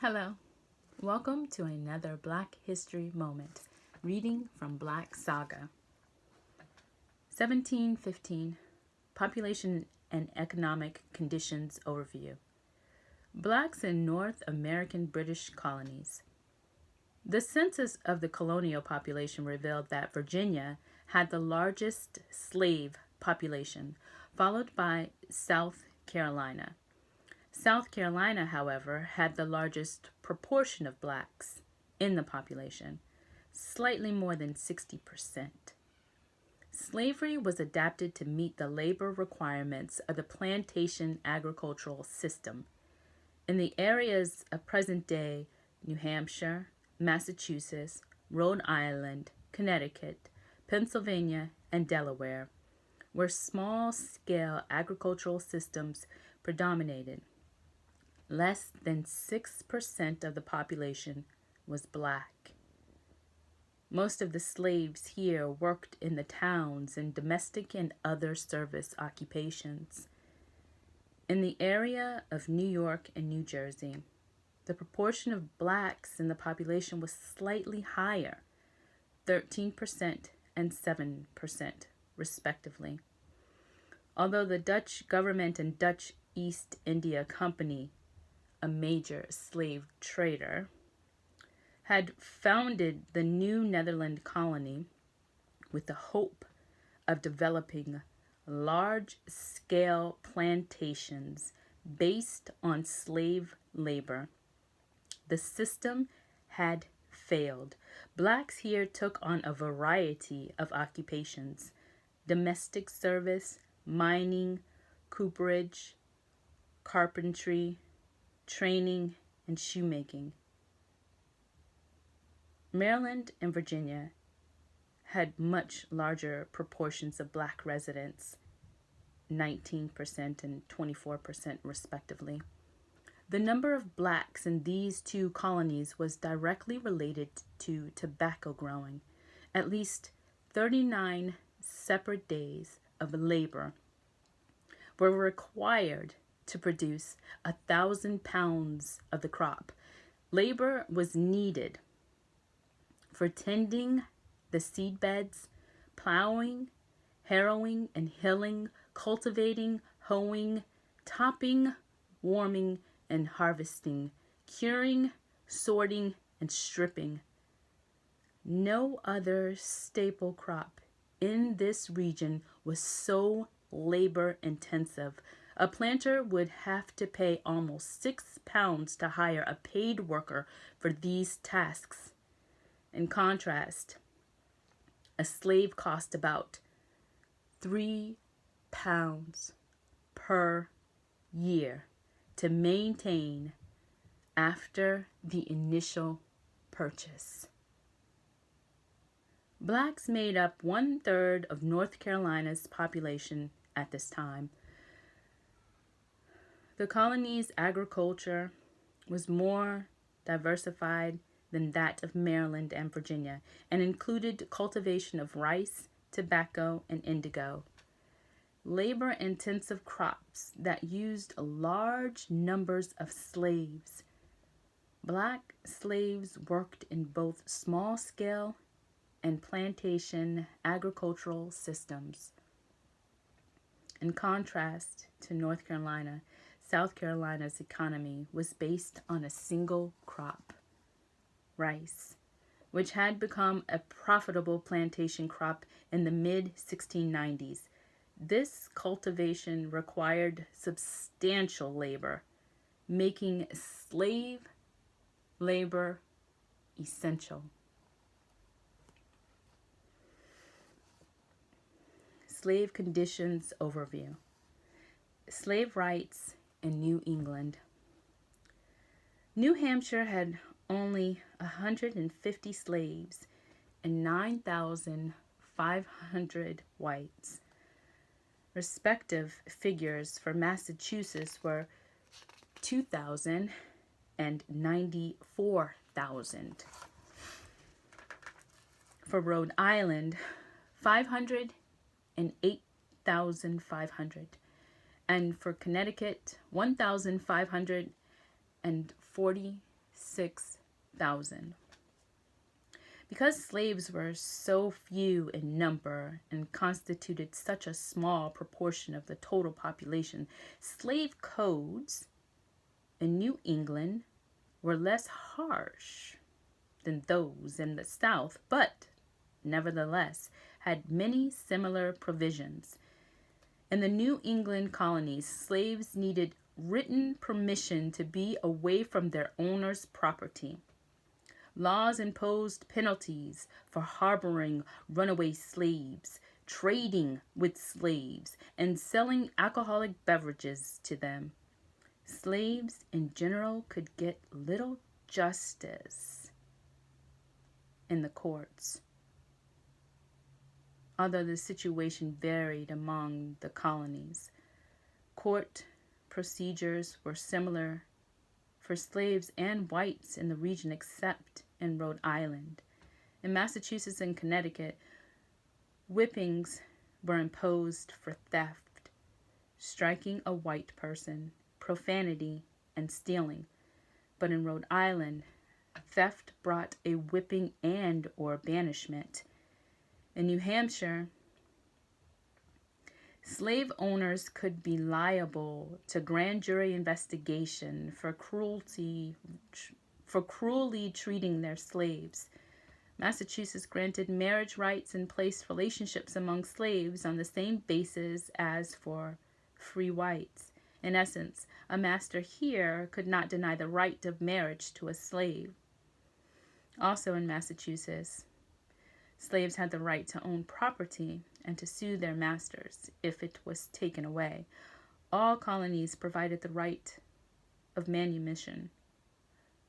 Hello, welcome to another Black History Moment, reading from Black Saga. 1715, Population and Economic Conditions Overview. Blacks in North American British colonies. The census of the colonial population revealed that Virginia had the largest slave population, followed by South Carolina. South Carolina, however, had the largest proportion of blacks in the population, slightly more than 60%. Slavery was adapted to meet the labor requirements of the plantation agricultural system. In the areas of present-day New Hampshire, Massachusetts, Rhode Island, Connecticut, Pennsylvania, and Delaware, where small-scale agricultural systems predominated, less than 6% of the population was black. Most of the slaves here worked in the towns in domestic and other service occupations. In the area of New York and New Jersey, the proportion of blacks in the population was slightly higher, 13% and 7%, respectively. Although the Dutch government and Dutch East India Company, a major slave trader, had founded the New Netherland colony with the hope of developing large-scale plantations based on slave labor. The system had failed. Blacks here took on a variety of occupations: domestic service, mining, cooperage, carpentry, training, and shoemaking. Maryland and Virginia had much larger proportions of black residents, 19% and 24% respectively. The number of blacks in these two colonies was directly related to tobacco growing. At least 39 separate days of labor were required to produce 1,000 pounds of the crop. Labor was needed for tending the seed beds, plowing, harrowing and hilling, cultivating, hoeing, topping, warming, and harvesting, curing, sorting, and stripping. No other staple crop in this region was so labor intensive. A planter would have to pay almost £6 to hire a paid worker for these tasks. In contrast, a slave cost about £3 per year to maintain after the initial purchase. Blacks made up 1/3 of North Carolina's population at this time. The colony's agriculture was more diversified than that of Maryland and Virginia, and included cultivation of rice, tobacco, and indigo. Labor-intensive crops that used large numbers of slaves. Black slaves worked in both small-scale and plantation agricultural systems. In contrast to North Carolina, South Carolina's economy was based on a single crop: rice, which had become a profitable plantation crop in the mid-1690s. This cultivation required substantial labor, making slave labor essential. Slave conditions overview. Slave rights in New England. New Hampshire had only 150 slaves and 9,500 whites. Respective figures for Massachusetts were 2,000 and 94,000. For Rhode Island, 500 and 8,500. And for Connecticut, 1,547 6,000. Because slaves were so few in number and constituted such a small proportion of the total population, slave codes in New England were less harsh than those in the South, but nevertheless had many similar provisions. In the New England colonies, slaves needed written permission to be away from their owner's property. Laws imposed penalties for harboring runaway slaves, trading with slaves, and selling alcoholic beverages to them. Slaves in general could get little justice in the courts, although the situation varied among the colonies. Court procedures were similar for slaves and whites in the region except in Rhode Island. In Massachusetts and Connecticut, whippings were imposed for theft, striking a white person, profanity, and stealing. But in Rhode Island, theft brought a whipping and or banishment. In New Hampshire, slave owners could be liable to grand jury investigation for cruelly treating their slaves. Massachusetts granted marriage rights and placed relationships among slaves on the same basis as for free whites. In essence, a master here could not deny the right of marriage to a slave. Also in Massachusetts, slaves had the right to own property and to sue their masters if it was taken away. All colonies provided the right of manumission,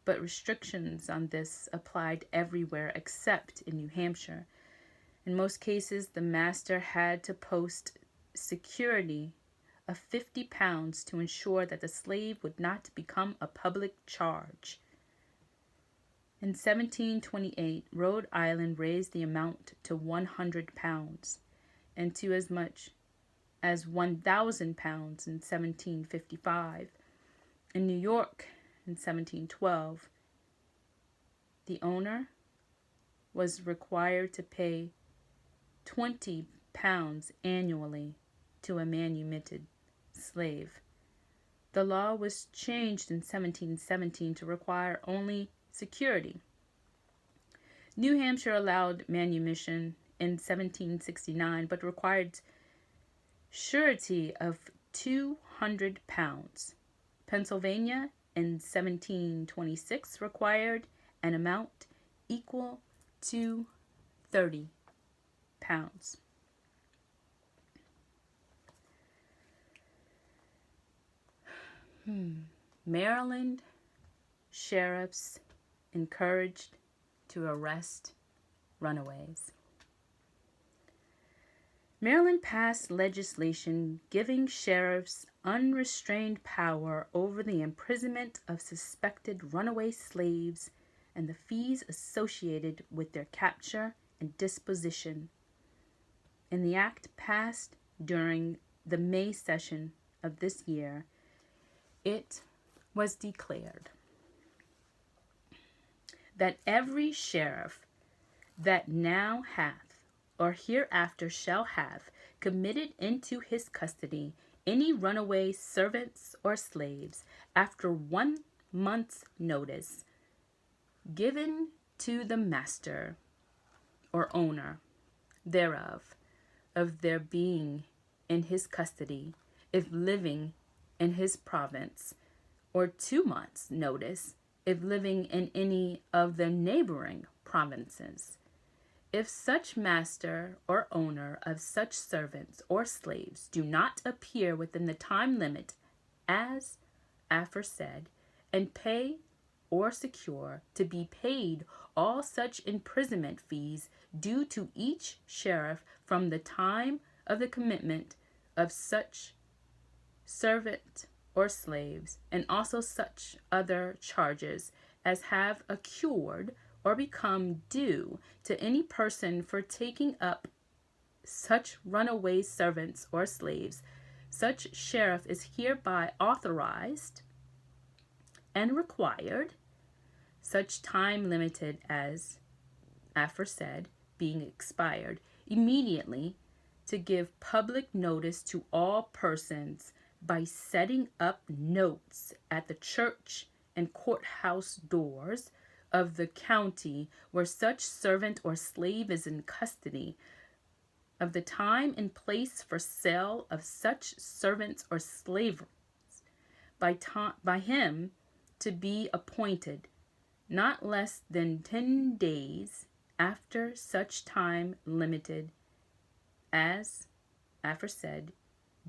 but restrictions on this applied everywhere except in New Hampshire. In most cases, the master had to post security of £50 to ensure that the slave would not become a public charge. In 1728, Rhode Island raised the amount to £100 and to as much as £1,000 in 1755. In New York, in 1712, the owner was required to pay £20 annually to a manumitted slave. The law was changed in 1717 to require only security. New Hampshire allowed manumission in 1769, but required surety of £200. Pennsylvania in 1726 required an amount equal to £30. Maryland sheriffs encouraged to arrest runaways. Maryland passed legislation giving sheriffs unrestrained power over the imprisonment of suspected runaway slaves and the fees associated with their capture and disposition. In the act passed during the May session of this year, it was declared that every sheriff that now hath or hereafter shall have committed into his custody any runaway servants or slaves after 1 month's notice given to the master or owner thereof of their being in his custody, if living in his province, or 2 months' notice if living in any of the neighboring provinces. If such master or owner of such servants or slaves do not appear within the time limit as aforesaid, and pay or secure to be paid all such imprisonment fees due to each sheriff from the time of the commitment of such servant or slaves, and also such other charges as have accrued or become due to any person for taking up such runaway servants or slaves, such sheriff is hereby authorized and required such time limited as aforesaid being expired, immediately to give public notice to all persons by setting up notes at the church and courthouse doors of the county where such servant or slave is in custody, of the time and place for sale of such servants or slaves by him to be appointed, not less than 10 days after such time limited as aforesaid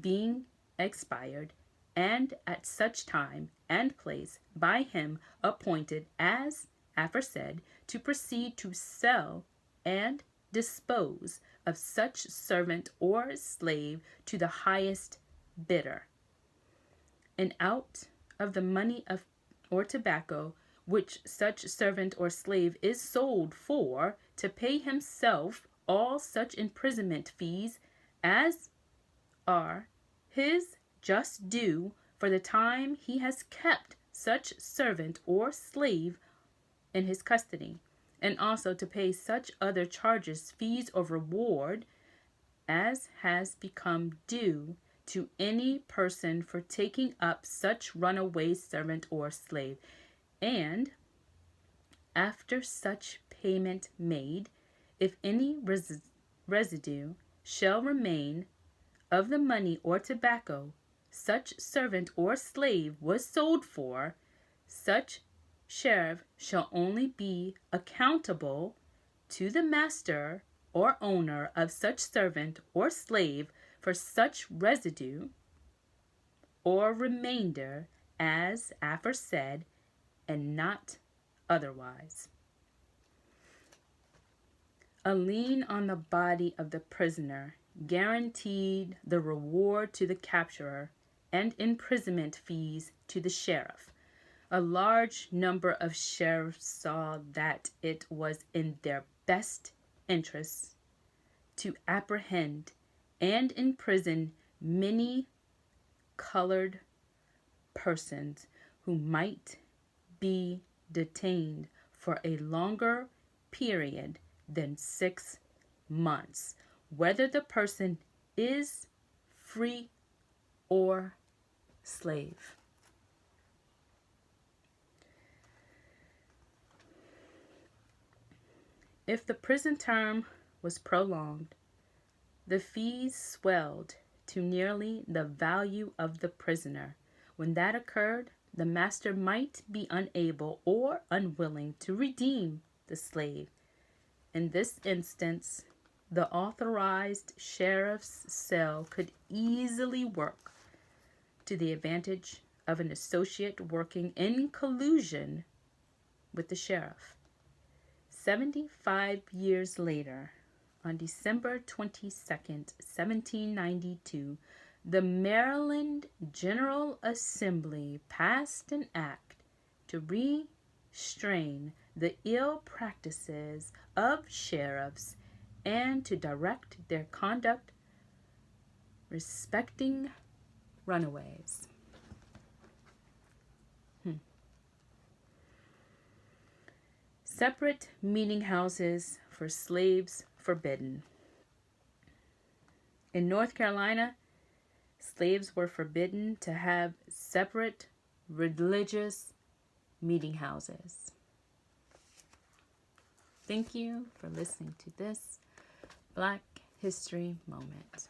being expired, and at such time and place by him appointed as aforesaid to proceed to sell and dispose of such servant or slave to the highest bidder, and out of the money of or tobacco which such servant or slave is sold for, to pay himself all such imprisonment fees as are his just due for the time he has kept such servant or slave in his custody, and also to pay such other charges, fees, or reward as has become due to any person for taking up such runaway servant or slave. And after such payment made, if any residue shall remain of the money or tobacco such servant or slave was sold for, such sheriff shall only be accountable to the master or owner of such servant or slave for such residue or remainder as aforesaid, and not otherwise. A lien on the body of the prisoner guaranteed the reward to the capturer and imprisonment fees to the sheriff. A large number of sheriffs saw that it was in their best interests to apprehend and imprison many colored persons who might be detained for a longer period than 6 months, whether the person is free or slave. If the prison term was prolonged, the fees swelled to nearly the value of the prisoner. When that occurred, the master might be unable or unwilling to redeem the slave. In this instance, the authorized sheriff's cell could easily work to the advantage of an associate working in collusion with the sheriff. 75 years later, on December 22nd, 1792, the Maryland General Assembly passed an act to restrain the ill practices of sheriffs and to direct their conduct respecting runaways. Separate meeting houses for slaves forbidden. In North Carolina, slaves were forbidden to have separate religious meeting houses. Thank you for listening to this Black History Moment.